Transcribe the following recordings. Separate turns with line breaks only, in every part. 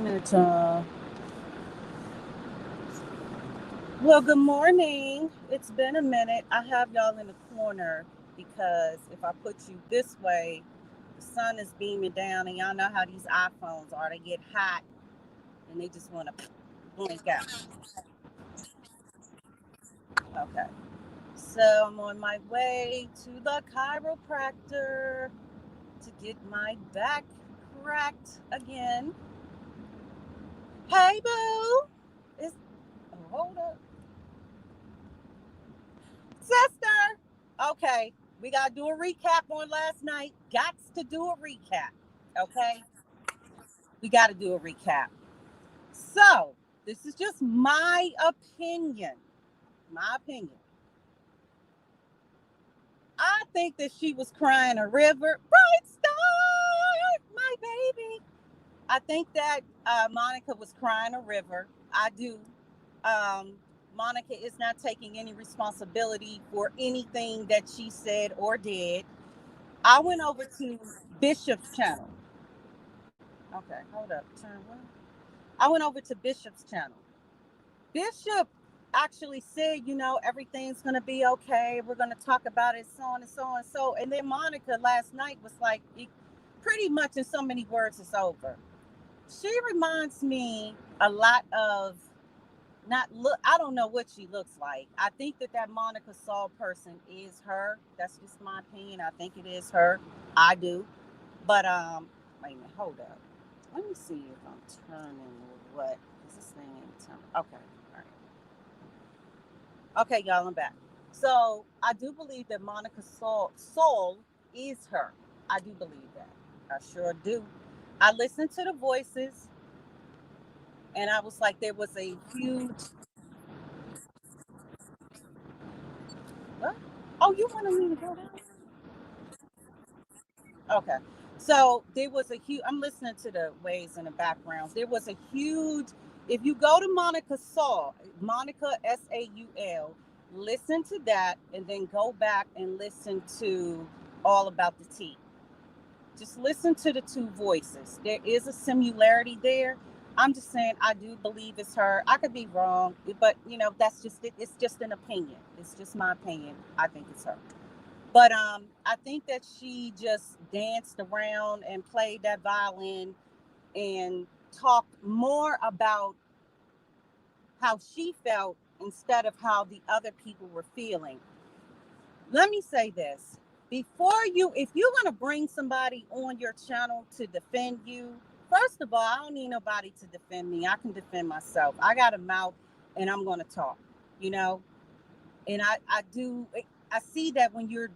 But, well, good morning. It's been a minute. I have y'all in the corner because if I put you this way, the sun is beaming down, and y'all know how these iPhones are. They get hot and they just want to blink out. Okay. So I'm on my way to the chiropractor to get my back cracked again. Hey, boo. It's, oh, hold up. Sister. Okay, we gotta do a recap on last night. Gots to do a recap. Okay, we gotta do a recap. So this is just my opinion. My opinion. I think that she was crying a river. Bright star, my baby. I think that Monica was crying a river. I do. Um, Monica is not taking any responsibility for anything that she said or did. I went over to Bishop's channel. Okay, hold up. Turn what? I went over to Bishop's channel. Bishop actually said, everything's going to be okay. We're going to talk about it, so on and so on and so. And then Monica last night was like, pretty much in so many words, it's over. She reminds me a lot of not look. I don't know what she looks like. I think that Monica Saul person is her. That's just my opinion. I think it is her. I do. But wait a minute, hold up. Let me see if I'm turning what is this thing in turn. Okay, all right. Okay, y'all, I'm back. So I do believe that Monica Soul is her. I do believe that. I sure do. I listened to the voices, and I was like, there was a huge. What? Oh, you wanted me to go down? Okay. So there was a huge, I'm listening to the waves in the background. There was a huge, if you go to Monica Saul, Monica Saul, listen to that and then go back and listen to All About the Tea. Just listen to the two voices. There is a similarity there. I'm just saying I do believe it's her. I could be wrong, but that's just it. It's just an opinion. It's just my opinion. I think it's her. But I think that she just danced around and played that violin and talked more about how she felt instead of how the other people were feeling. Let me say this. If you're going to bring somebody on your channel to defend you, first of all, I don't need nobody to defend me. I can defend myself. I got a mouth and I'm going to talk, you know? And I see that when you're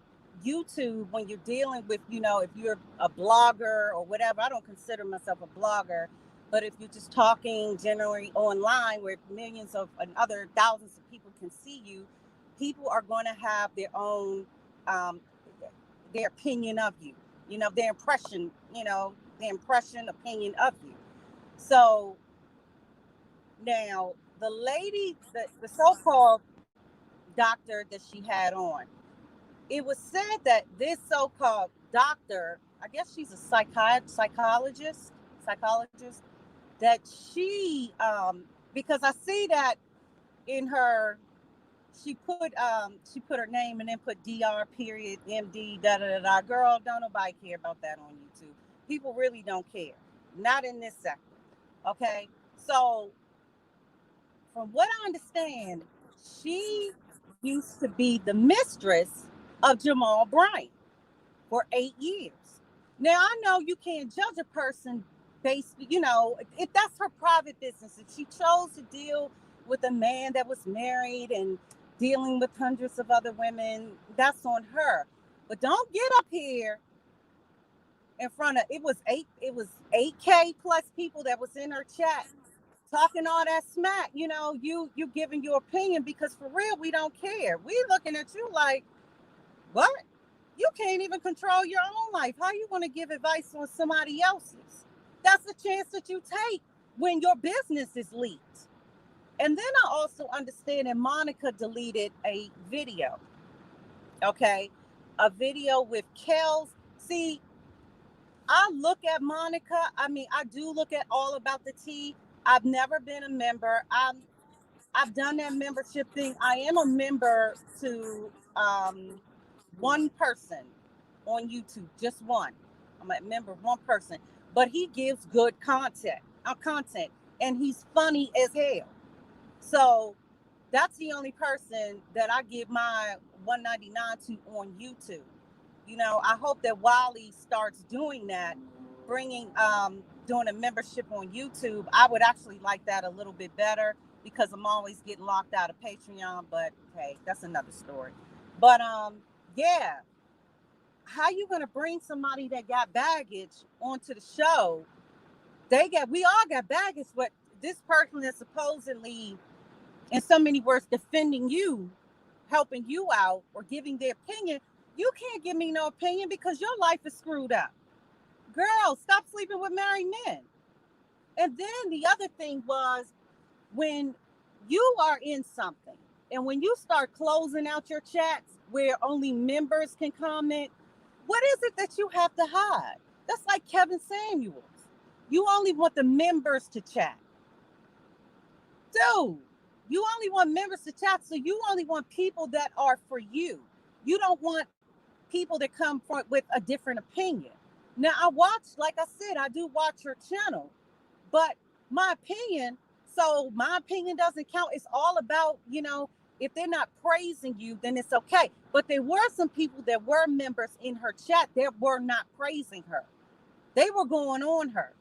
YouTube, when you're dealing with, if you're a blogger or whatever, I don't consider myself a blogger, but if you're just talking generally online where millions of and other thousands of people can see you, people are going to have um, their opinion of you, their impression, opinion of you. So now the lady, the so-called doctor that she had on, it was said that this so-called doctor, I guess she's a psychologist, that because I see that in her, she put her name and then put Dr. period MD da da da da. Girl, don't nobody care about that on YouTube. People really don't care, not in this sector. Okay, so from what I understand, she used to be the mistress of Jamal Bryant for 8 years. Now, I know you can't judge a person based, if that's her private business. If she chose to deal with a man that was married and dealing with hundreds of other women, that's on her. But don't get up here in front of it was 8K plus people that was in her chat talking all that smack. You giving your opinion because for real we don't care. We looking at you like, what? You can't even control your own life. How you want to give advice on somebody else's? That's a chance that you take when your business is leaked. And then I also understand that Monica deleted a video. Okay, a video with Kels. See, I look at Monica. I mean, I do look at All About the Tea. I've never been a member. I've done that membership thing. I am a member to one person on YouTube, just one. I'm a member of one person, but he gives good content, and he's funny as hell. So that's the only person that I give my 199 to on YouTube. You know, I hope that Wiley starts doing that, bringing doing a membership on YouTube. I would actually like that a little bit better because I'm always getting locked out of Patreon, but hey, that's another story. But yeah, how you gonna bring somebody that got baggage onto the show? We all got baggage, but this person is supposedly, in so many words, defending you, helping you out, or giving their opinion. You can't give me no opinion because your life is screwed up. Girl, stop sleeping with married men. And then the other thing was, when you are in something and when you start closing out your chats where only members can comment, what is it that you have to hide? That's like Kevin Samuels. You only want the members to chat. Dude, you only want members to chat, so you only want people that are for you. You don't want people that come with a different opinion. Now, like I said, I do watch your channel, but my opinion doesn't count. It's all about, if they're not praising you, then it's okay. But there were some people that were members in her chat that were not praising her. They were going on her.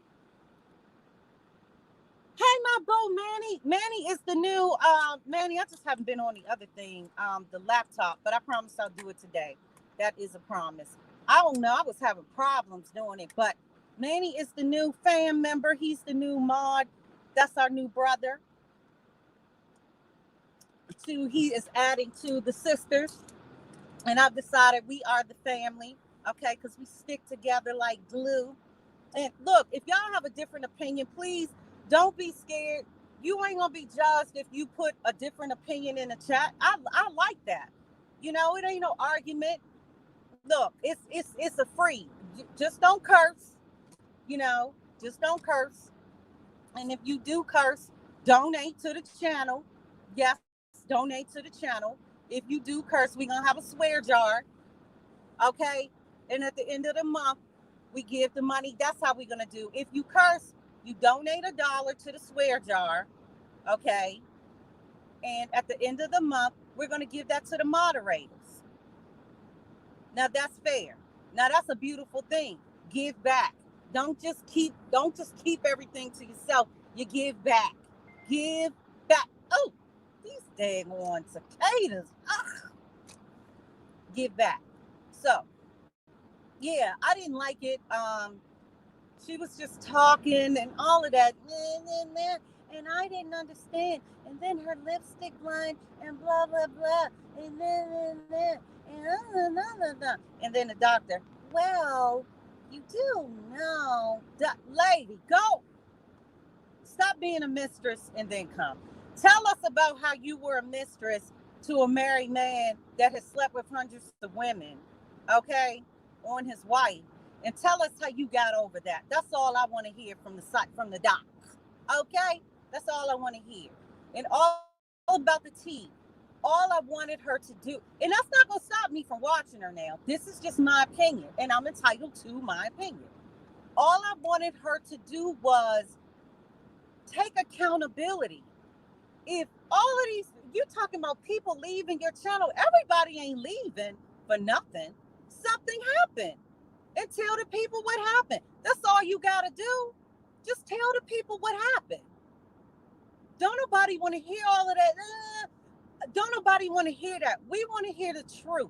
Hey, my boo, Manny. Manny is the new, Manny, I just haven't been on the other thing, the laptop, but I promise I'll do it today. That is a promise. I don't know. I was having problems doing it, but Manny is the new fan member. He's the new mod. That's our new brother. He is adding to the sisters, and I've decided we are the family, okay, because we stick together like glue. And look, if y'all have a different opinion, please don't be scared. You ain't gonna be judged if you put a different opinion in the chat. I like that. It ain't no argument. Look, it's a free. Just don't curse. Just don't curse. And if you do curse, donate to the channel. Yes, donate to the channel. If you do curse, we're gonna have a swear jar. Okay. And at the end of the month, we give the money. That's how we're gonna do. If you curse, you donate $1 to the swear jar. Okay. And at the end of the month, we're gonna give that to the moderators. Now that's fair. Now that's a beautiful thing. Give back. Don't just keep everything to yourself. You give back. Give back. Oh, these daggone cicadas. Ugh. Give back. So yeah, I didn't like it. She was just talking and all of that. And I didn't understand. And then her lipstick line and blah blah blah. And then and then the doctor. Well, you do know, lady, go. Stop being a mistress and then come. Tell us about how you were a mistress to a married man that has slept with hundreds of women, okay, on his wife, and tell us how you got over that. That's all I want to hear from the doc, okay? That's all I want to hear. And all about the tea. All I wanted her to do, and that's not going to stop me from watching her now. This is just my opinion, and I'm entitled to my opinion. All I wanted her to do was take accountability. If all of these, you're talking about people leaving your channel, everybody ain't leaving for nothing. Something happened. And tell the people what happened. That's all you got to do. Just tell the people what happened. Don't nobody want to hear all of that. Don't nobody want to hear that. We want to hear the truth.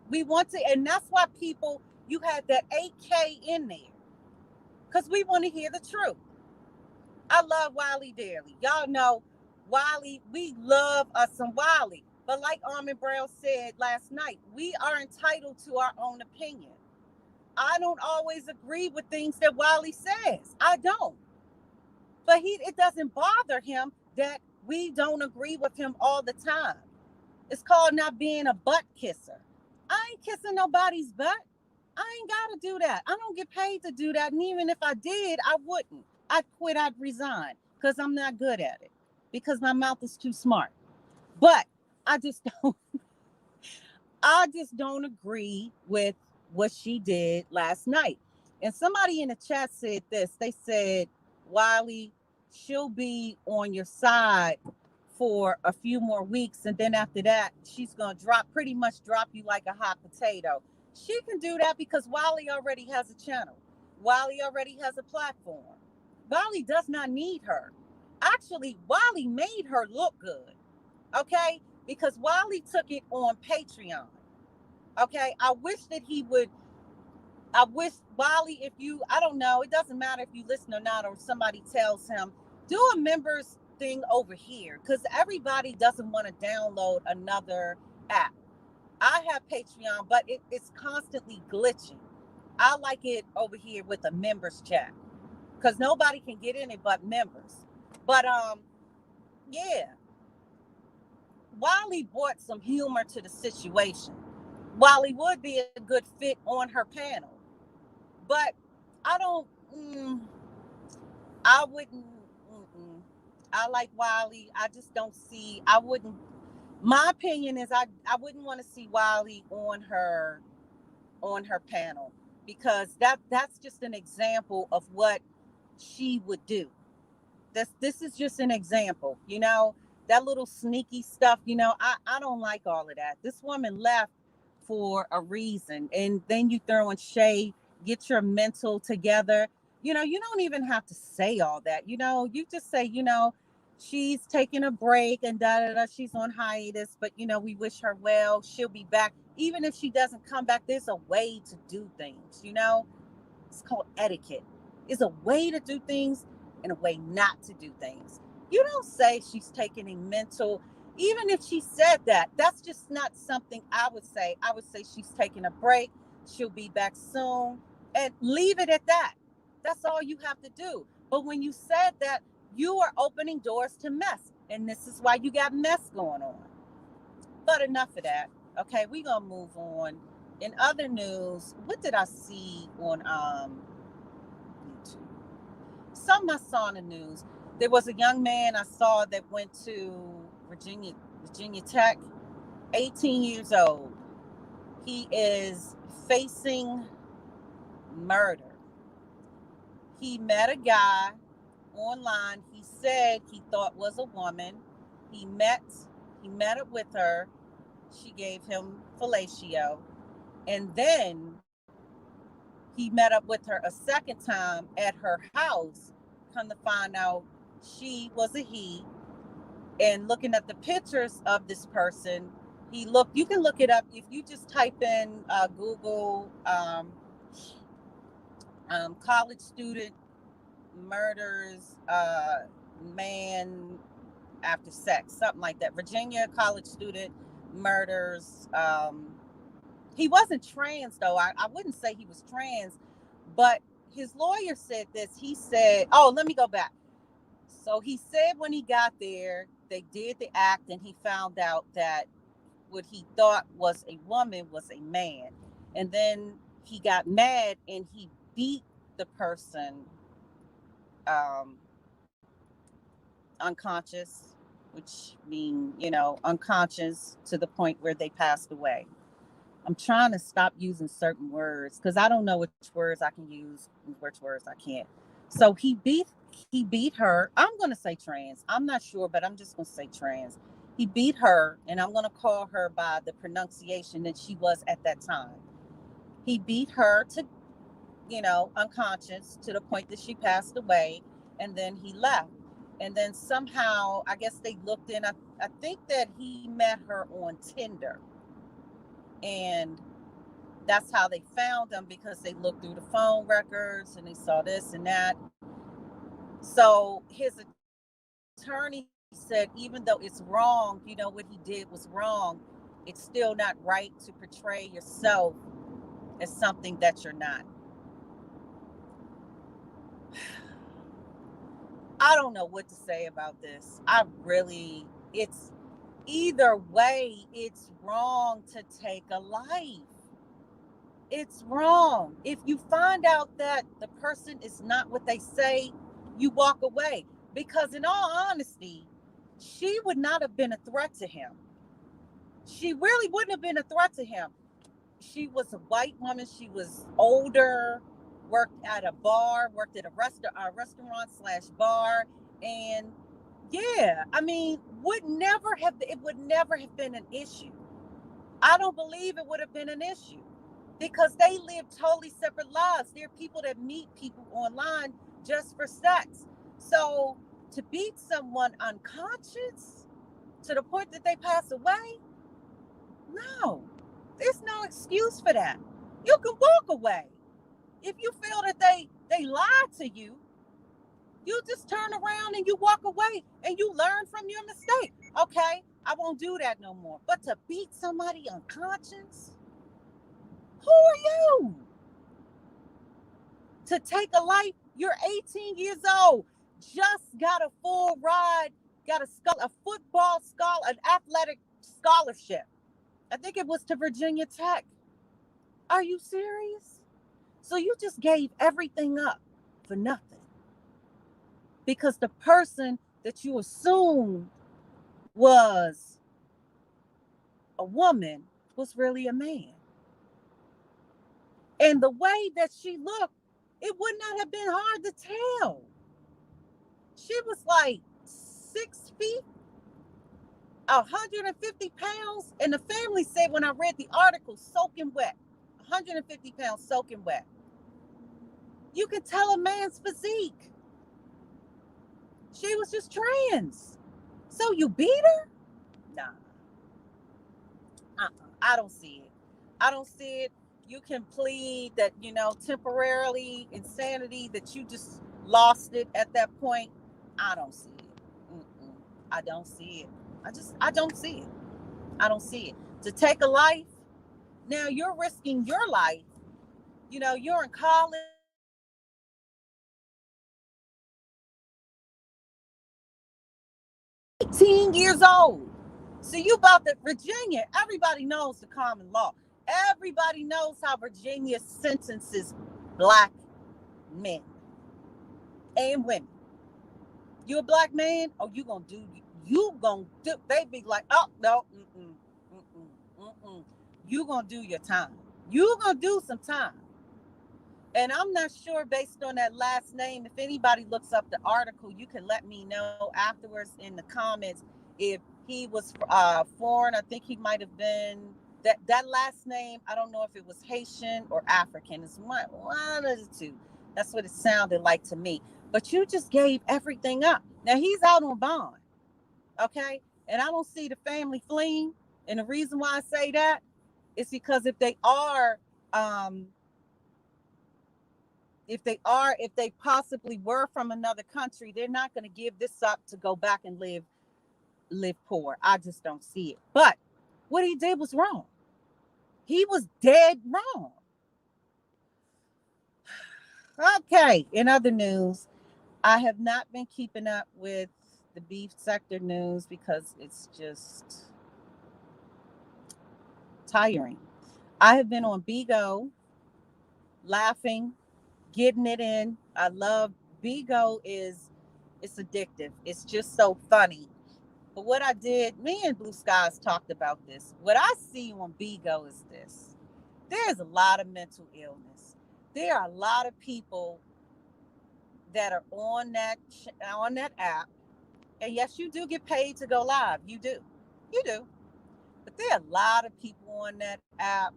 We want to, and that's why you had that 8K in there. Because we want to hear the truth. I love Wiley dearly. Y'all know Wiley, we love us some Wiley. But like Armin Brown said last night, we are entitled to our own opinion. I don't always agree with things that Wiley says. I don't. But it doesn't bother him that we don't agree with him all the time. It's called not being a butt kisser. I ain't kissing nobody's butt. I ain't got to do that. I don't get paid to do that. And even if I did, I wouldn't. I'd quit, I'd resign because I'm not good at it because my mouth is too smart. But I just don't, I just don't agree with what she did last night. And somebody in the chat said this. They said, Wiley, she'll be on your side for a few more weeks. And then after that, she's going to pretty much drop you like a hot potato. She can do that because Wiley already has a channel. Wiley already has a platform. Wiley does not need her. Actually, Wiley made her look good. Okay? Because Wiley took it on Patreon. Okay, I wish that he would. I wish Wiley, if you, I don't know, it doesn't matter if you listen or not, or somebody tells him, do a members thing over here, because everybody doesn't want to download another app. I have Patreon, but it's constantly glitching. I like it over here with a members chat, because nobody can get in it but members. But yeah, Wiley brought some humor to the situation. Wiley would be a good fit on her panel. But I don't, I wouldn't, I like Wiley. I just don't see, I wouldn't, my opinion is I wouldn't want to see Wiley on her panel, because that's just an example of what she would do. This is just an example, that little sneaky stuff, I don't like all of that. This woman left for a reason, and then you throw in shade. Get your mental together. You don't even have to say all that. You just say, she's taking a break and da da da, she's on hiatus, but we wish her well. She'll be back. Even if she doesn't come back, there's a way to do things. It's called etiquette. It's a way to do things and a way not to do things. You don't say she's taking a mental, even if she said that, that's just not something I would say. I would say she's taking a break. She'll be back soon, and leave it at that. That's all you have to do. But when you said that, you are opening doors to mess. And this is why you got mess going on. But enough of that. Okay, we're going to move on. In other news, what did I see on YouTube? Something I saw in the news. There was a young man I saw that went to Virginia Tech, 18 years old. He is facing murder. He met a guy online he said he thought was a woman. He met up with her. She gave him fellatio. And then he met up with her a second time at her house. Come to find out she was a he. And looking at the pictures of this person, you can look it up if you just type in Google college student murders man after sex, something like that. Virginia college student murders. He wasn't trans, though. I wouldn't say he was trans, but his lawyer said this. He said, oh, let me go back. So he said when he got there, they did the act, and he found out that what he thought was a woman was a man. And then he got mad and he beat the person unconscious, which means, unconscious to the point where they passed away. I'm trying to stop using certain words because I don't know which words I can use and which words I can't. So he beat her. I'm going to say trans. I'm not sure, but I'm just going to say trans. He beat her, and I'm going to call her by the pronunciation that she was at that time. He beat her to, unconscious to the point that she passed away, and then he left. And then somehow, I guess they looked in. I think that he met her on Tinder. And that's how they found him, because they looked through the phone records and they saw this and that. So his attorney said, even though it's wrong, what he did was wrong, it's still not right to portray yourself as something that you're not. I don't know what to say about this. It's either way, it's wrong to take a life. It's wrong. If you find out that the person is not what they say, you walk away. Because in all honesty, she would not have been a threat to him. She really wouldn't have been a threat to him. She was a white woman. She was older, worked at a bar, worked at a restaurant slash bar. And yeah, I mean, it would never have been an issue. I don't believe it would have been an issue because they live totally separate lives. There are people that meet people online just for sex. So to beat someone unconscious to the point that they pass away, no, there's no excuse for that. You can walk away. If you feel that they lied to you, you just turn around and you walk away and you learn from your mistake. Okay, I won't do that no more. But to beat somebody unconscious, who are you? To take a life, you're 18 years old, just got a full ride, got a football an athletic scholarship. I think it was to Virginia Tech. Are you serious? So you just gave everything up for nothing because the person that you assumed was a woman was really a man. And the way that she looked, it would not have been hard to tell. She was like 6 feet, 150 pounds. And the family said when I read the article, soaking wet, 150 pounds soaking wet. You can tell a man's physique. She was just trans. So you beat her? Nah. I don't see it. I don't see it. You can plead that, temporarily insanity, that you just lost it at that point. I don't see it. Mm-mm. I don't see it. I don't see it. I don't see it. To take a life, now you're risking your life. You're in college. 18 years old. So you about to Virginia, everybody knows the common law. Everybody knows how Virginia sentences black men and women. You a black man, oh, you gonna do, they be like, oh, no, you gonna do your time. You gonna do some time. And I'm not sure based on that last name. If anybody looks up the article, you can let me know afterwards in the comments if he was foreign. I think he might have been that last name. I don't know if it was Haitian or African. It's one of the two. That's what it sounded like to me. But you just gave everything up. Now he's out on bond, okay? And I don't see the family fleeing. And the reason why I say that is because um, if they possibly were from another country, they're not going to give this up to go back and live poor. I just don't see it. But what he did was wrong. He was dead wrong. Okay, in other news, I have not been keeping up with the beef sector news because it's just tiring. I have been on Bigo, laughing, getting it in. I love Bigo. It's addictive. It's just so funny. But what I did, me and Blue Skies talked about this. What I see on Bigo is this. There's a lot of mental illness. There are a lot of people that are on that app. And yes, you do get paid to go live. You do. You do. But there are a lot of people on that app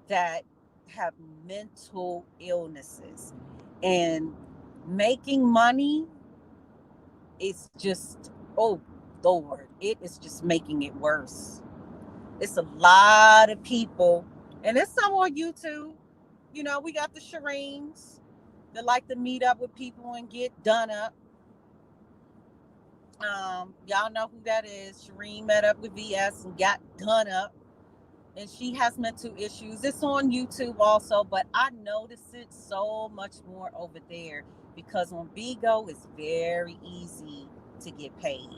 that have mental illnesses. And making money is just, oh Lord, it is just making it worse. It's a lot of people, and there's some on YouTube. We got the Shareens that like to meet up with people and get done up. Y'all know who that is. Shireen met up with VS and got done up. And she has mental issues. It's on YouTube also, but I notice it so much more over there because on Bigo it's very easy to get paid.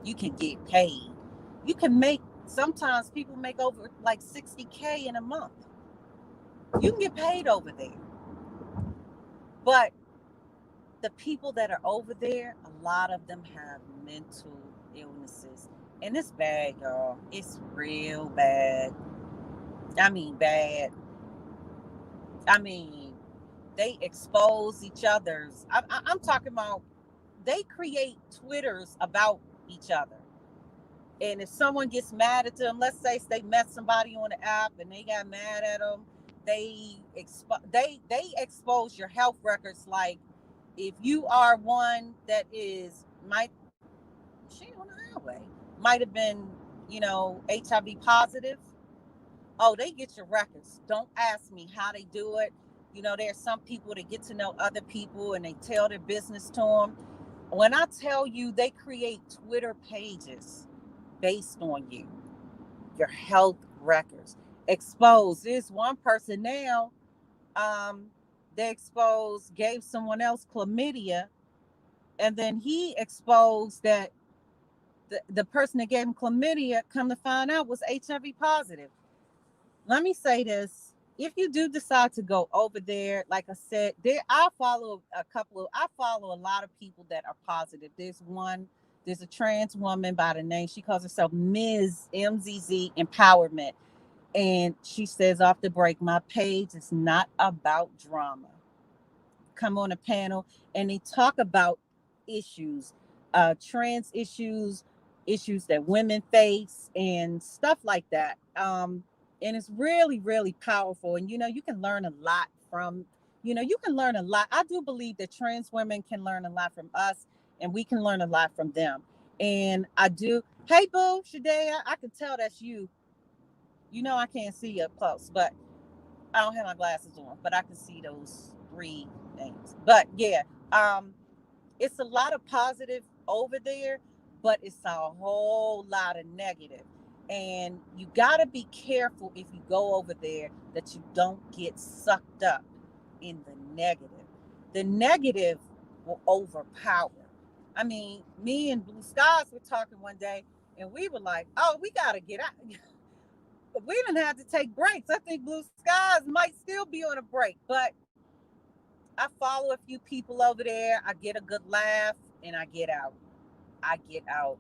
You can get paid. You can make Sometimes people make over like 60K in a month. You can get paid over there. But the people that are over there, a lot of them have mental illnesses. And it's bad, y'all. It's real bad. I mean, bad. I mean, they expose each other's. I'm talking about they create Twitters about each other. And if someone gets mad at them, let's say they met somebody on the app and they got mad at them, they expose your health records. Like if you are one that is she on the highway might have been, HIV positive. Oh, they get your records. Don't ask me how they do it. There's some people that get to know other people and they tell their business to them. When I tell you, they create Twitter pages based on you, your health records. Expose. There's one person now, they exposed, gave someone else chlamydia, and then he exposed that the person that gave him chlamydia, come to find out, was HIV positive. Let me say this. If you do decide to go over there, like I said, I follow a lot of people that are positive. There's a trans woman by the name, she calls herself Ms. MZZ Empowerment. And she says off the break, my page is not about drama. Come on a panel and they talk about issues, trans issues that women face and stuff like that. And it's really, really powerful. And you can learn a lot from, you can learn a lot. I do believe that trans women can learn a lot from us and we can learn a lot from them. And I do. Hey, boo, Shadea, I can tell that's you. I can't see you up close, but I don't have my glasses on, but I can see those three things. But yeah, it's a lot of positive over there, but it's a whole lot of negative. And you got to be careful if you go over there that you don't get sucked up in the negative. The negative will overpower. I mean, me and Blue Skies were talking one day, and we were like, oh, we got to get out. We didn't have to take breaks. I think Blue Skies might still be on a break, but I follow a few people over there. I get a good laugh and I get out. I get out.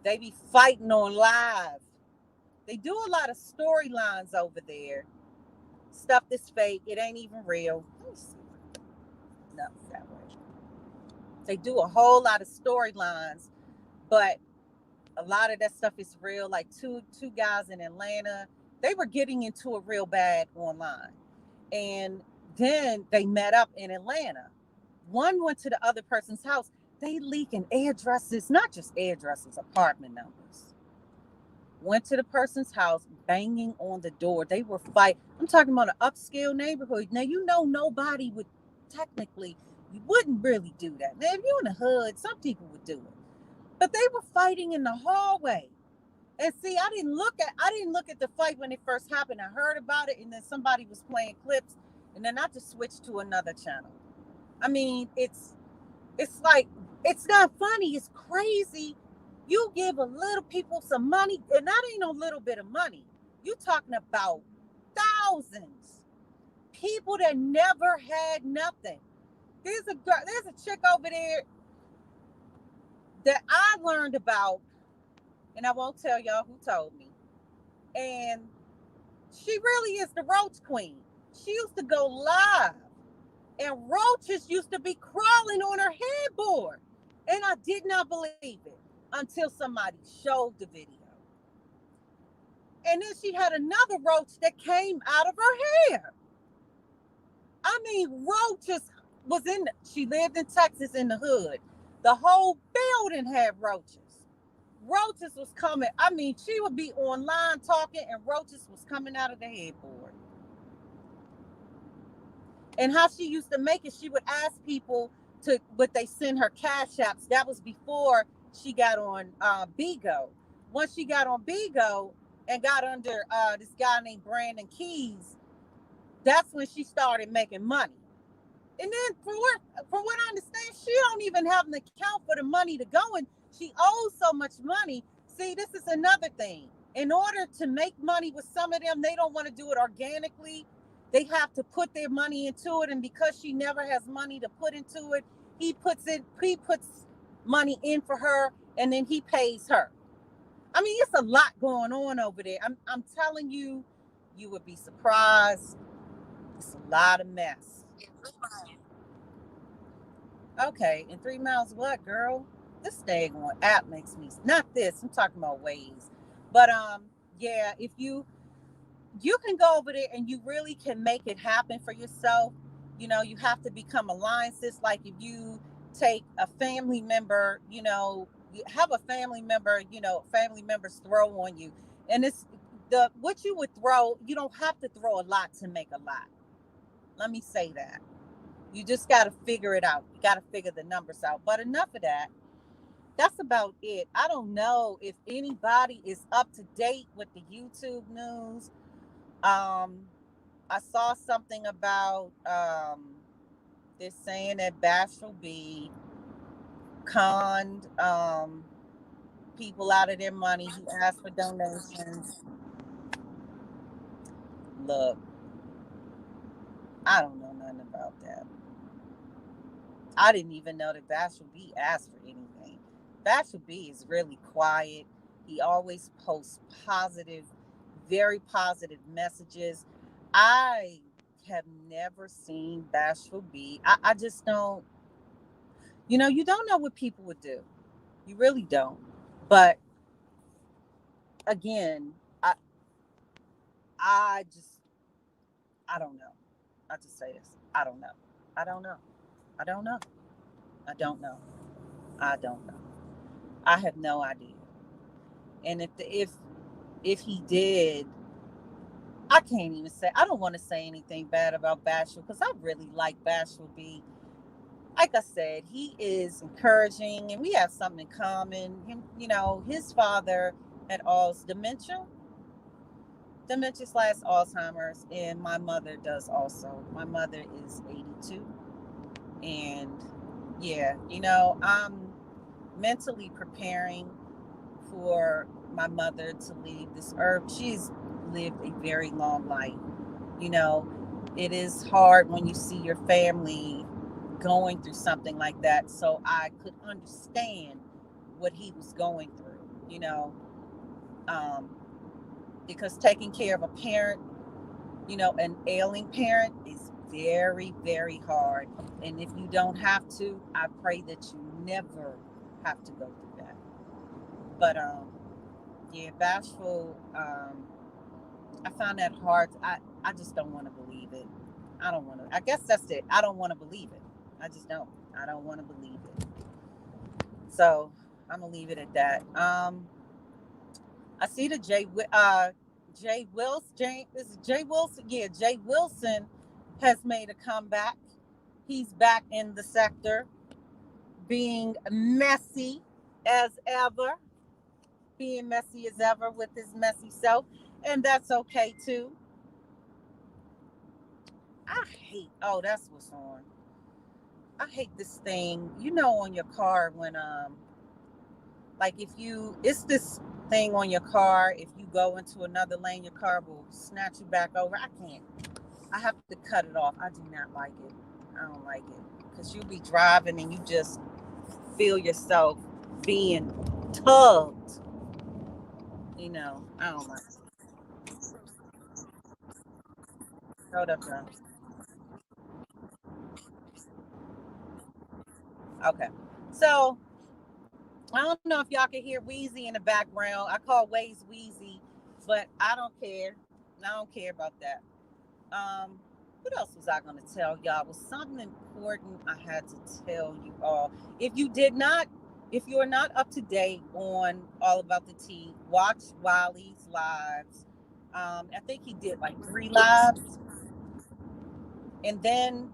They be fighting on live. They do a lot of storylines over there. Stuff that's fake. It ain't even real. Let me see. No, that way. They do a whole lot of storylines, but a lot of that stuff is real. Like two guys in Atlanta, they were getting into it real bad online. And then they met up in Atlanta. One went to the other person's house. They leaking addresses, not just addresses, apartment numbers. Went to the person's house, banging on the door. They were fighting. I'm talking about an upscale neighborhood. Now, nobody would technically, you wouldn't really do that. Now, if you're in the hood, some people would do it. But they were fighting in the hallway. And see, I didn't look at the fight when it first happened. I heard about it, and then somebody was playing clips, and then I just switched to another channel. I mean, it's like, it's not funny. It's crazy. You give a little people some money, and that ain't no little bit of money. You talking about thousands. People that never had nothing. There's a chick over there that I learned about, and I won't tell y'all who told me. And she really is the roach queen. She used to go live, and roaches used to be crawling on her headboard. And I did not believe it until somebody showed the video. And then she had another roach that came out of her hair. I mean, roaches she lived in Texas in the hood. The whole building had roaches. Roaches was coming. I mean, she would be online talking and roaches was coming out of the headboard. And how she used to make it, she would ask people would they send her cash apps. That was before she got on Bigo. Once she got on Bigo and got under this guy named Brandon Keys, that's when she started making money. And then from what I understand, she don't even have an account for the money to go in. She owes so much money. See, this is another thing. In order to make money with some of them, they don't want to do it organically. They have to put their money into it, and because she never has money to put into it, he puts money in for her, and then he pays her. I mean, it's a lot going on over there. I'm telling you, you would be surprised. It's a lot of mess. Okay, in 3 miles, what, girl? This daggone app makes me not this. I'm talking about ways, but yeah. If you can go over there and you really can make it happen for yourself. You have to become alliances. Like if you take a family member, you have a family member, family members throw on you, and it's the what you would throw. You don't have to throw a lot to make a lot. Let me say that. You just got to figure it out. You got to figure the numbers out. But enough of that. That's about it. I don't know if anybody is up to date with the YouTube news. Um, I saw something about they're saying that Bashful B conned people out of their money. He asked for donations. Look, I don't know nothing about that. I didn't even know that Bashful B asked for anything. Bashful B is really quiet. He always posts positive, very positive messages. I have never seen Bashful B. I just don't, you don't know what people would do. You really don't. But again, I just, I don't know. I just say this. I don't know. I don't know. I don't know. I don't know. I don't know. I have no idea. And if he did, I can't even say. I don't want to say anything bad about Bashful because I really like Bashful B. Like I said, he is encouraging, and we have something in common. His father had dementia slash Alzheimer's, and my mother does also. My mother is 82, and yeah, I'm mentally preparing for my mother to leave this earth. She's lived a very long life. You know, it is hard when you see your family going through something like that. So I could understand what he was going through, um, because taking care of a parent, an ailing parent is very, very hard. And if you don't have to, I pray that you never have to go through that. But yeah, Bashful, I found that hard. I just don't want to believe it. I don't want to. I guess that's it. I don't want to believe it. I just don't. I don't want to believe it. So I'm gonna leave it at that. I see the Jay Wilson. Is it Jay Wilson? Yeah, Jay Wilson has made a comeback. He's back in the sector, being messy as ever, being messy as ever with his messy self, and that's okay too. I hate. Oh, that's what's on. I hate this thing. On your car when like if you it's this thing on your car. If you go into another lane, your car will snatch you back over. I can't. I have to cut it off. I do not like it. I don't like it because you'll be driving and you just feel yourself being tugged. I don't like it. Hold up, John. Okay. So I don't know if y'all can hear Wheezy in the background. I call Waze Wheezy, but I don't care. I don't care about that. What else was I going to tell y'all? It was something important I had to tell you all. If you did not, if you're not up to date on All About the Tea, watch Wiley's lives. I think he did like 3 lives, and then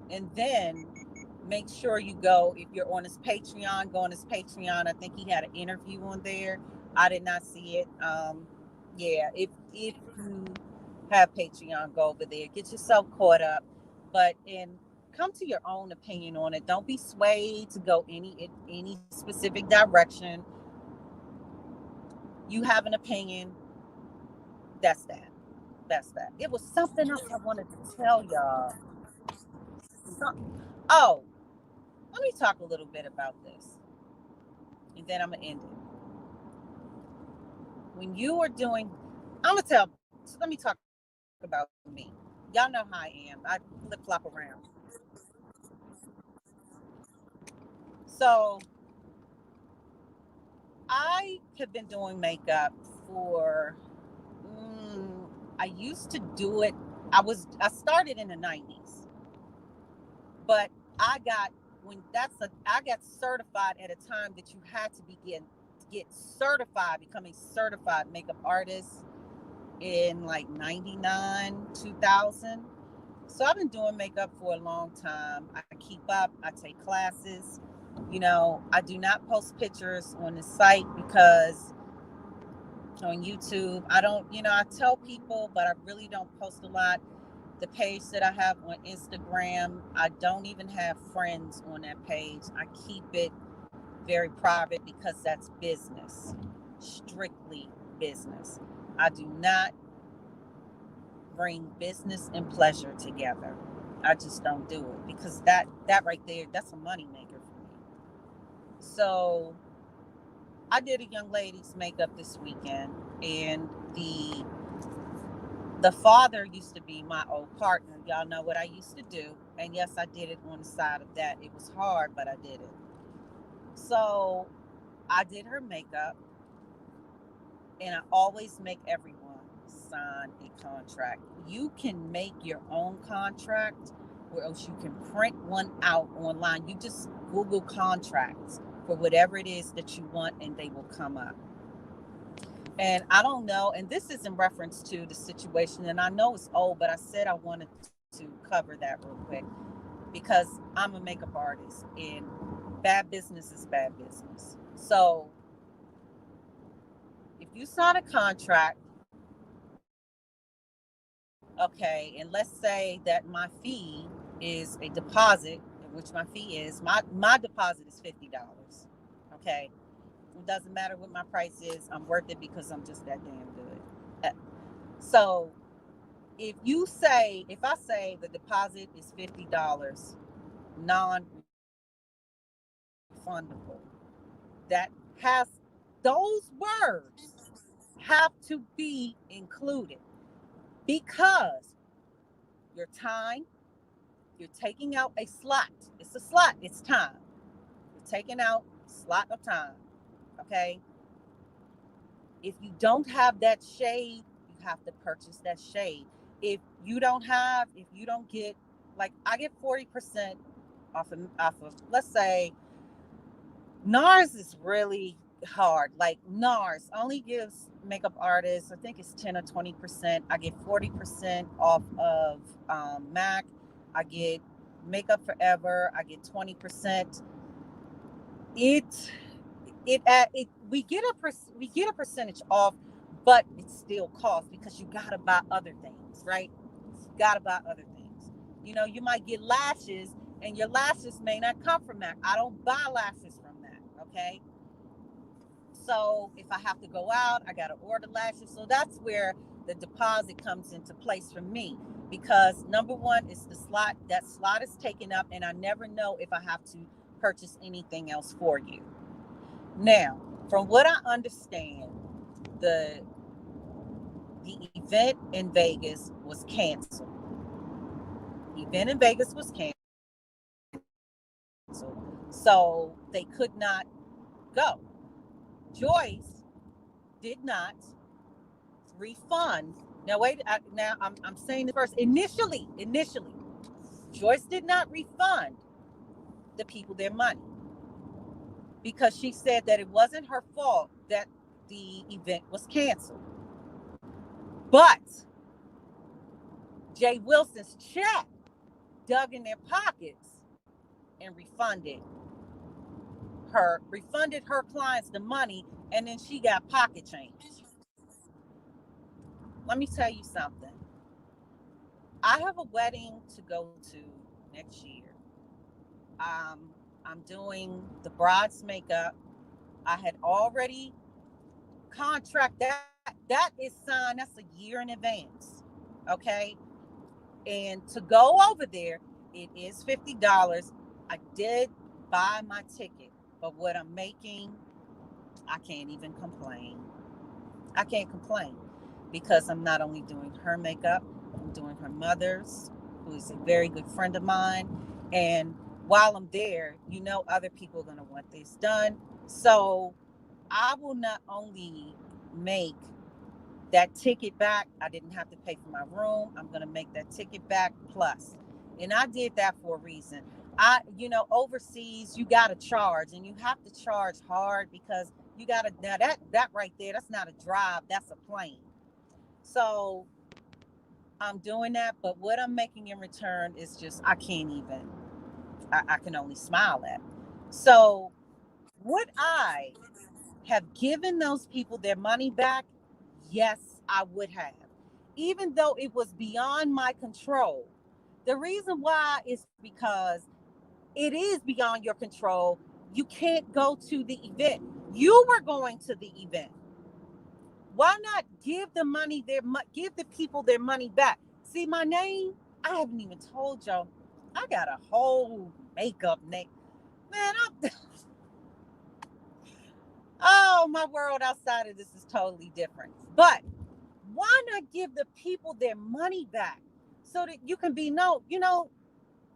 make sure you go. If you're on his Patreon, go on his Patreon. I think he had an interview on there. I did not see it. Yeah, if you have Patreon, go over there, get yourself caught up, but and come to your own opinion on it. Don't be swayed to go any specific direction. You have an opinion. That's that. That's that. It was something else I wanted to tell y'all. Oh, let me talk a little bit about this, and then I'm gonna end it. When you are doing, I'm gonna tell. So let me talk about me. Y'all know how I am. I flip flop around. So I have been doing makeup for. Mm, I used to do it. I started in the '90s, but I got I got certified at a time that you had to get certified, become a certified makeup artist in like 99, 2000. So I've been doing makeup for a long time. I keep up, I take classes. I do not post pictures on the site because on YouTube, I don't, I tell people, but I really don't post a lot. The page that I have on Instagram, I don't even have friends on that page. I keep it very private because that's business, strictly business. I do not bring business and pleasure together. I just don't do it because that right there, that's a money maker for me. So I did a young lady's makeup this weekend, and the father used to be my old partner. Y'all know what I used to do, and yes, I did it on the side of that. It was hard, but I did it. So I did her makeup, and I always make everyone sign a contract. You can make your own contract, or else you can print one out online. You just Google contracts for whatever it is that you want, and they will come up. And I don't know, and this is in reference to the situation, and I know it's old, but I said I wanted to cover that real quick because I'm a makeup artist, and bad business is bad business. So if you sign a contract, okay, and let's say that my fee is a deposit, which my fee is my deposit is $50. Okay, it doesn't matter what my price is. I'm worth it because I'm just that damn good. So if I say the deposit is $50, non-refundable, that has those words have to be included because your time, you're taking out a slot. It's a slot, it's time. You're taking out a slot of time. Okay. If you don't have that shade, you have to purchase that shade. If you don't get, like, I get 40% off of, let's say, NARS is really hard. Like, NARS only gives makeup artists, I think it's 10 or 20%. I get 40% off of MAC. I get Makeup Forever. I get 20%. It we get a percentage off, but it still costs because you gotta buy other things, right? You gotta buy other things. You might get lashes, and your lashes may not come from MAC. I don't buy lashes from MAC. Okay. So if I have to go out, I gotta order lashes. So that's where the deposit comes into place for me, because number one is the slot. That slot is taken up, and I never know if I have to purchase anything else for you. Now, from what I understand, the the event in Vegas was canceled. The event in Vegas was canceled, so they could not go. Joyce did not refund. Now wait. Now I'm saying this first. Initially, Joyce did not refund the people their money because she said that it wasn't her fault that the event was canceled. But Jay Wilson's check dug in their pockets and refunded her clients the money, and then she got pocket change. Let me tell you something. I have a wedding to go to next year. Um, I'm doing the bride's makeup. I had already contracted that is signed. That's a year in advance. Okay. And to go over there, it is $50. I did buy my ticket, but what I'm making, I can't even complain. I can't complain because I'm not only doing her makeup, I'm doing her mother's, who is a very good friend of mine. And while I'm there, other people are going to want this done. So I will not only make that ticket back, I didn't have to pay for my room. I'm going to make that ticket back plus. And I did that for a reason. Overseas, you got to charge, and you have to charge hard because you got to, now that right there, that's not a drive, that's a plane. So I'm doing that, but what I'm making in return is just, I can't even, I can only smile at. So would I have given those people their money back? Yes, I would have. Even though it was beyond my control. The reason why is because it is beyond your control. You can't go to the event. You were going to the event. Why not give the people their money back? See my name? I haven't even told y'all. I got a whole makeup name. Man, oh, my world outside of this is totally different. But why not give the people their money back so that you can be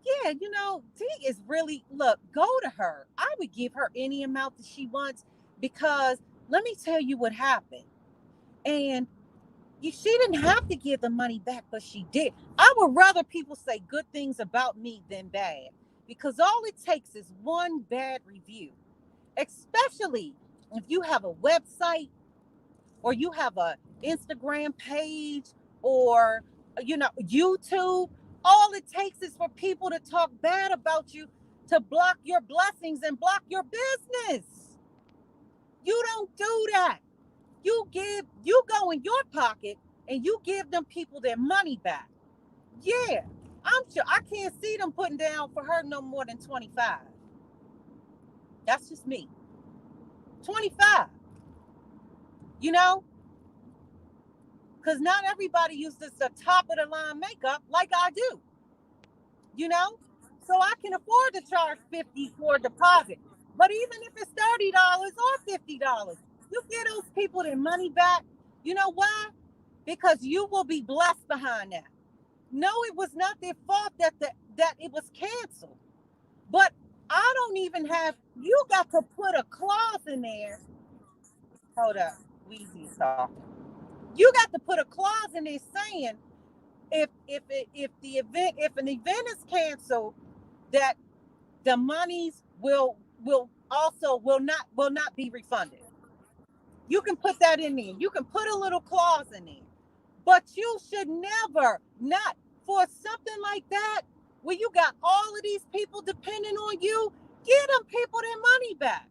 yeah, T is really, look, go to her. I would give her any amount that she wants because let me tell you what happened. And she didn't have to give the money back, but she did. I would rather people say good things about me than bad because all it takes is one bad review, especially if you have a website or you have a Instagram page or YouTube. All it takes is for people to talk bad about you to block your blessings and block your business. You don't do that. You go in your pocket and you give them people their money back. Yeah, I'm sure I can't see them putting down for her no more than 25. That's just me. 25. You know, because not everybody uses the top of the line makeup like I do, you know? So I can afford to charge 50 for a deposit. But even if it's $30 or $50, you give those people their money back. You know why? Because you will be blessed behind that. No, it was not their fault that it was canceled. But I don't even have, you got to put a clause in there. Hold up. Weezy's talking. You got to put a clause in there saying if an event is canceled, that the monies will not be refunded. You can put that in there. You can put a little clause in there. But you should never not for something like that where you got all of these people depending on you, give them people their money back.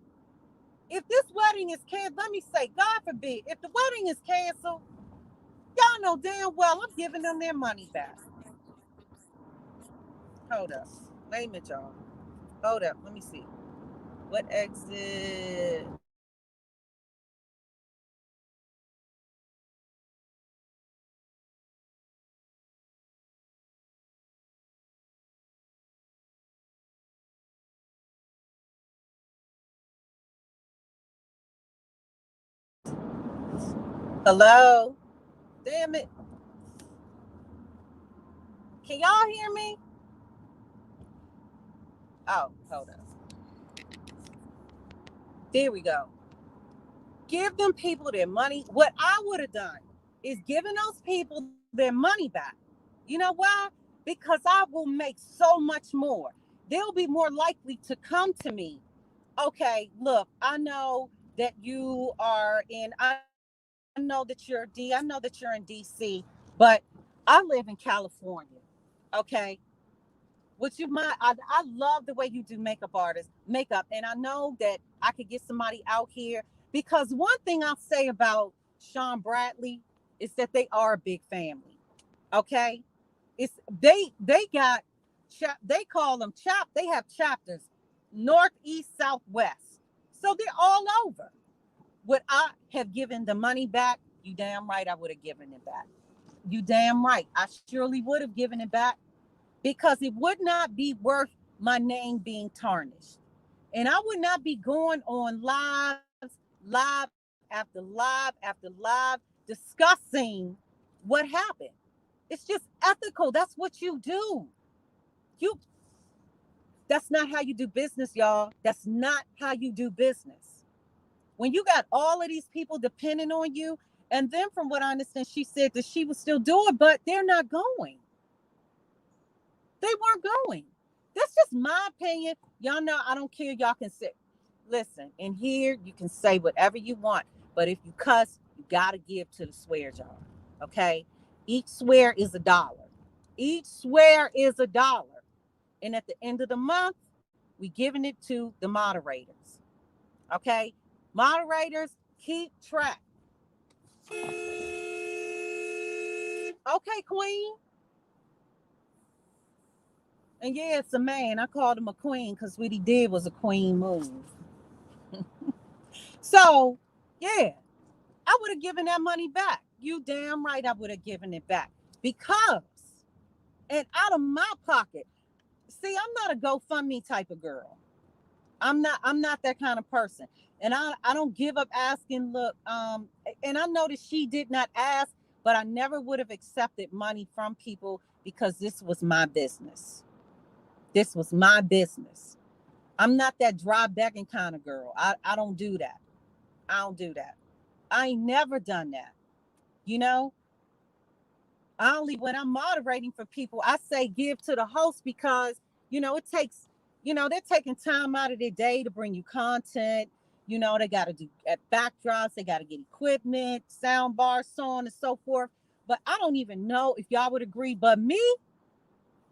If this wedding is canceled, let me say, God forbid, if the wedding is canceled, y'all know damn well I'm giving them their money back. Hold up. Wait a minute, y'all. Hold up. Let me see. What exit? Hello? Damn it. Can y'all hear me? Oh, hold up. There we go. Give them people their money. What I would have done is given those people their money back. You know why? Because I will make so much more. They'll be more likely to come to me. Okay, look, I know that you are in, I know that you're D, I know that you're in DC, but I live in California. Okay. Would you mind? I love the way you do makeup, and I know that I could get somebody out here because one thing I'll say about Sean Bradley is that they are a big family. Okay, it's they got they call them they have chapters north, east, south, west, so they're all over. Would I have given the money back? You damn right I would have given it back. You damn right. I surely would have given it back because it would not be worth my name being tarnished. And I would not be going on live after live discussing what happened. It's just ethical. That's what you do. You That's not how you do business, y'all. That's not how you do business. When you got all of these people depending on you, and then from what I understand, she said that she was still doing, but they're not going. They weren't going. That's just my opinion. Y'all know I don't care. Y'all can sit. Listen, in here, you can say whatever you want. But if you cuss, you got to give to the swear jar. Okay? Each swear is $1. Each swear is $1. And at the end of the month, we giving it to the moderators. Okay? Moderators, keep track. Okay, Queen. And yeah, it's a man. I called him a queen because what he did was a queen move. So, yeah, I would have given that money back. You damn right I would have given it back. Because, and out of my pocket, see, I'm not a GoFundMe type of girl. I'm not that kind of person. And I don't give up asking. Look, and I know that she did not ask, but I never would have accepted money from people because this was my business. This was my business. I'm not that dry begging kind of girl. I don't do that. I don't do that. I ain't never done that. You know, I only when I'm moderating for people, I say give to the host because it takes, they're taking time out of their day to bring you content. They got to do at backdrops, they got to get equipment, sound bars, so on and so forth. But I don't even know if y'all would agree. But me,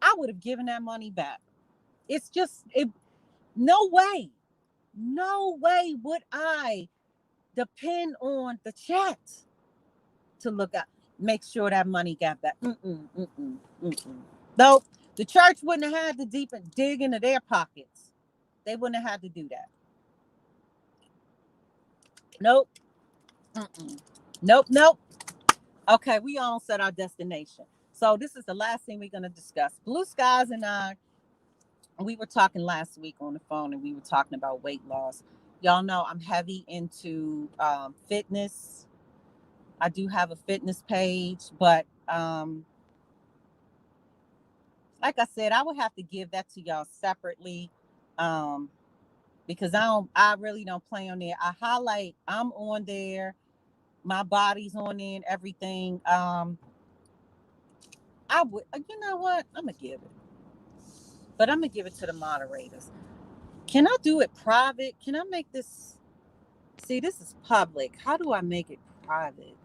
I would have given that money back. It's just no way, no way would I depend on the chat to look at, make sure that money got back. Mm-mm. Nope. The church wouldn't have had to deep dig into their pockets. They wouldn't have had to do that. Nope. Mm-mm. Nope. Okay, we all set our destination. So this is the last thing we're gonna discuss. Blue Skies and I, we were talking last week on the phone, and we were talking about weight loss. Y'all know I'm heavy into fitness. I do have a fitness page, but like I said, I would have to give that to y'all separately, um, because I really don't play on there. I highlight, I'm on there, my body's on there and everything. I would, you know what? I'm gonna give it, but I'm gonna give it to the moderators. Can I do it private? Can I make this? See, this is public. How do I make it private?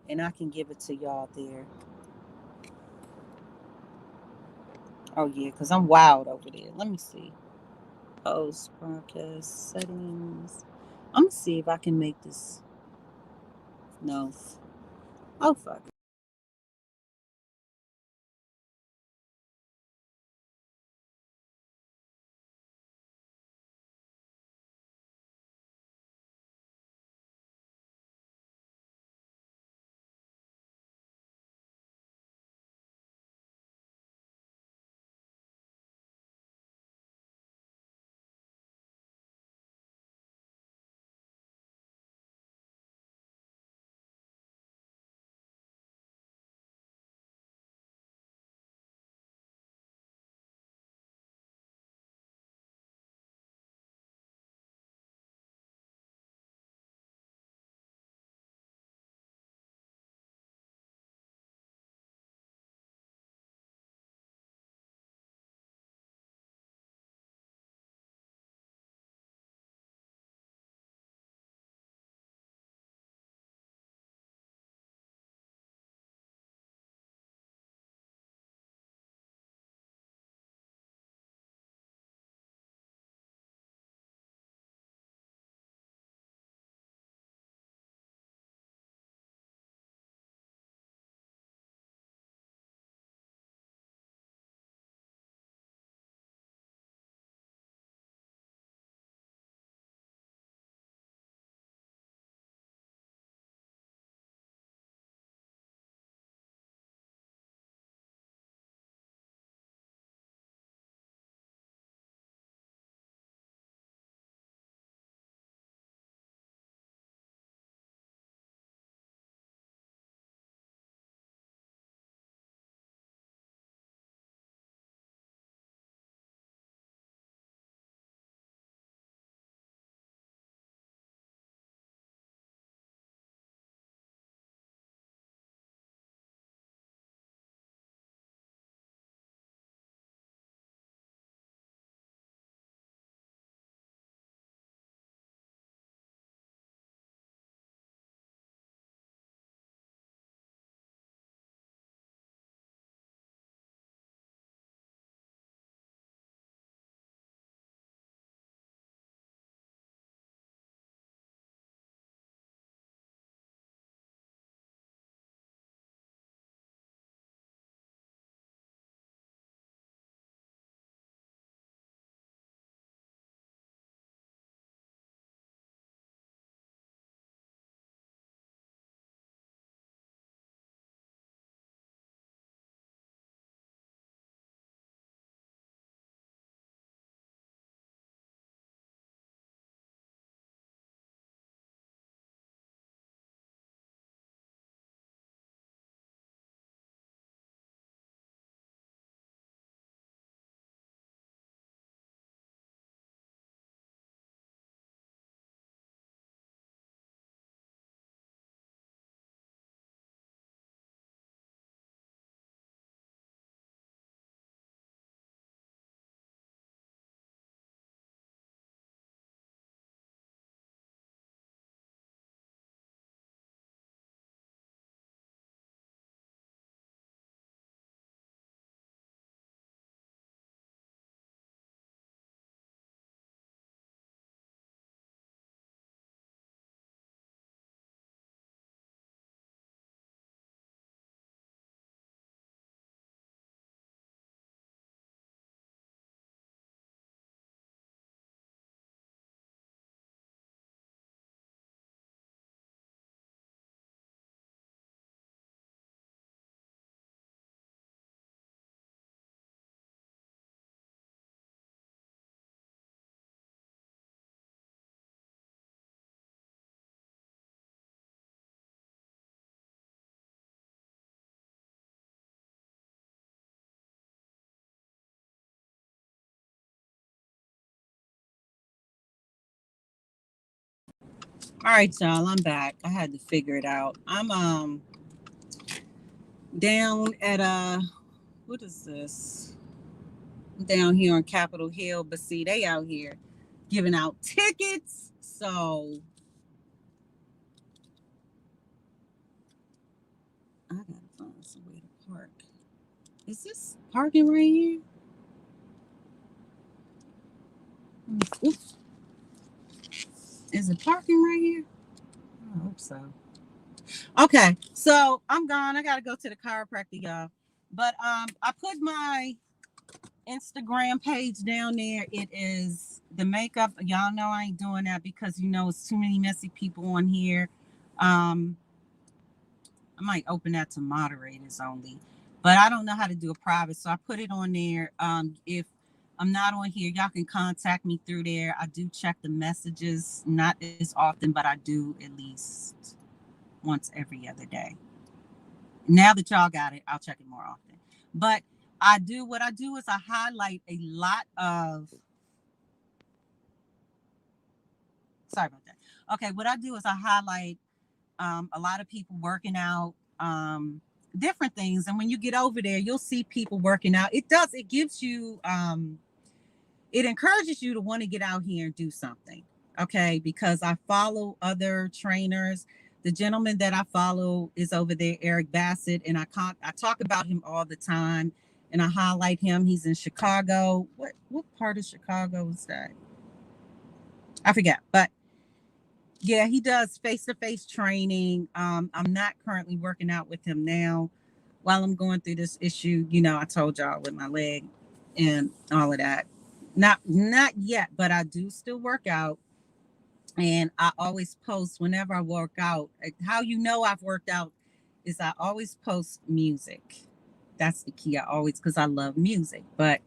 And I can give it to y'all there. Oh yeah, because I'm wild over there. Let me see. Post broadcast settings. I'm gonna see if I can make this. No. Oh fuck. All right, y'all, I'm back. I had to figure it out. I'm down at what is this? Down here on Capitol Hill, but see, they out here giving out tickets. So I gotta find some way to park. Is this parking right here? Oops. Is it parking right here? I hope so. Okay, so I'm gone. I gotta go to the chiropractor, y'all. But I put my Instagram page down there. It is the makeup. Y'all know I ain't doing that because it's too many messy people on here. Um, I might open that to moderators only, but I don't know how to do a private, so I put it on there. If I'm not on here, y'all can contact me through there. I do check the messages, not as often, but I do at least once every other day. Now that y'all got it, I'll check it more often. But what I do is I highlight a lot of, sorry about that. Okay, what I do is I highlight a lot of people working out, different things. And when you get over there, you'll see people working out. It gives you, it encourages you to want to get out here and do something. Okay, because I follow other trainers. The gentleman that I follow is over there, Eric Bassett, and I talk about him all the time, and I highlight him. He's in Chicago. What part of Chicago is that? I forget, but yeah, he does face-to-face training. I'm not currently working out with him now while I'm going through this issue. I told y'all with my leg and all of that. Not yet, but I do still work out. And I always post whenever I work out. How I've worked out is I always post music. That's the key. I always, because I love music. But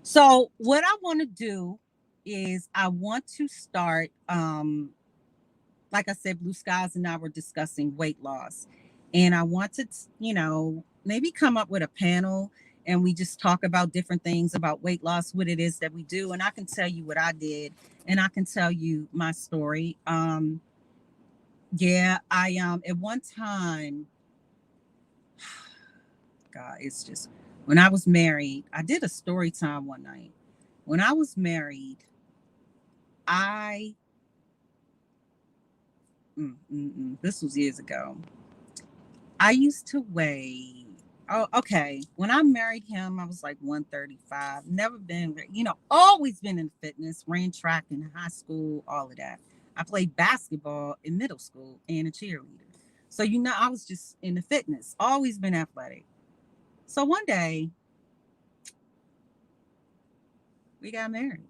so what I want to do is I want to start, like I said, Blue Skies and I were discussing weight loss. And I want to, maybe come up with a panel and we just talk about different things about weight loss, what it is that we do. And I can tell you what I did and I can tell you my story. Yeah, I at one time, God, it's just when I was married, I did a story time one night. When I was married, I this was years ago. I used to weigh, oh, okay. When I married him, I was like 135. Never been, always been in fitness, ran track in high school, all of that. I played basketball in middle school and a cheerleader. So, I was just in the fitness, always been athletic. So one day we got married.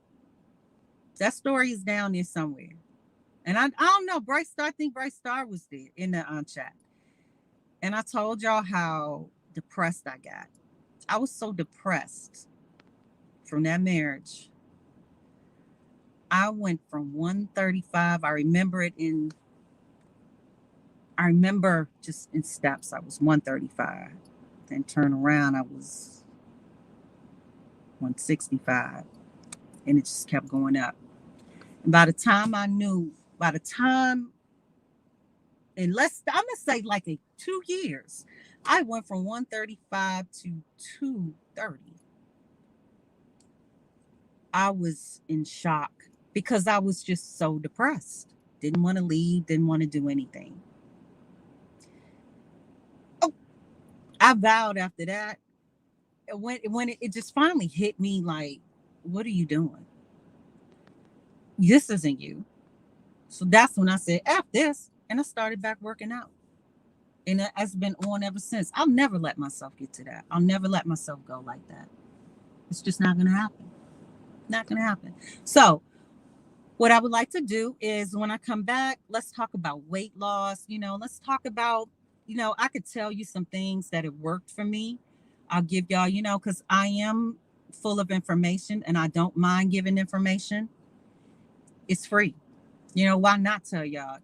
That story is down there somewhere. And I don't know, I think Bryce Star was there in the chat. And I told y'all how depressed I got. I was so depressed from that marriage. I went from 135. I remember just in steps, I was 135. Then turn around, I was 165. And it just kept going up. And by the time, in I'm going to say like 2 years, I went from 135 to 230. I was in shock because I was just so depressed. Didn't want to leave, didn't want to do anything. Oh, I vowed after that. When it just finally hit me like, what are you doing? This isn't you. So that's when I said, F this. And I started back working out. And it has been on ever since. I'll never let myself get to that. I'll never let myself go like that. It's just not going to happen. Not going to happen. So what I would like to do is when I come back, let's talk about weight loss. Let's talk about, I could tell you some things that have worked for me. I'll give y'all, because I am full of information and I don't mind giving information. It's free. Why not tell y'all?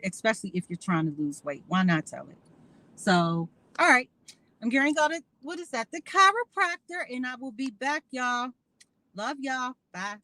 Especially if you're trying to lose weight, why not tell it? So, all right, I'm going to go to, what is that? The chiropractor, and I will be back, y'all. Love y'all. Bye.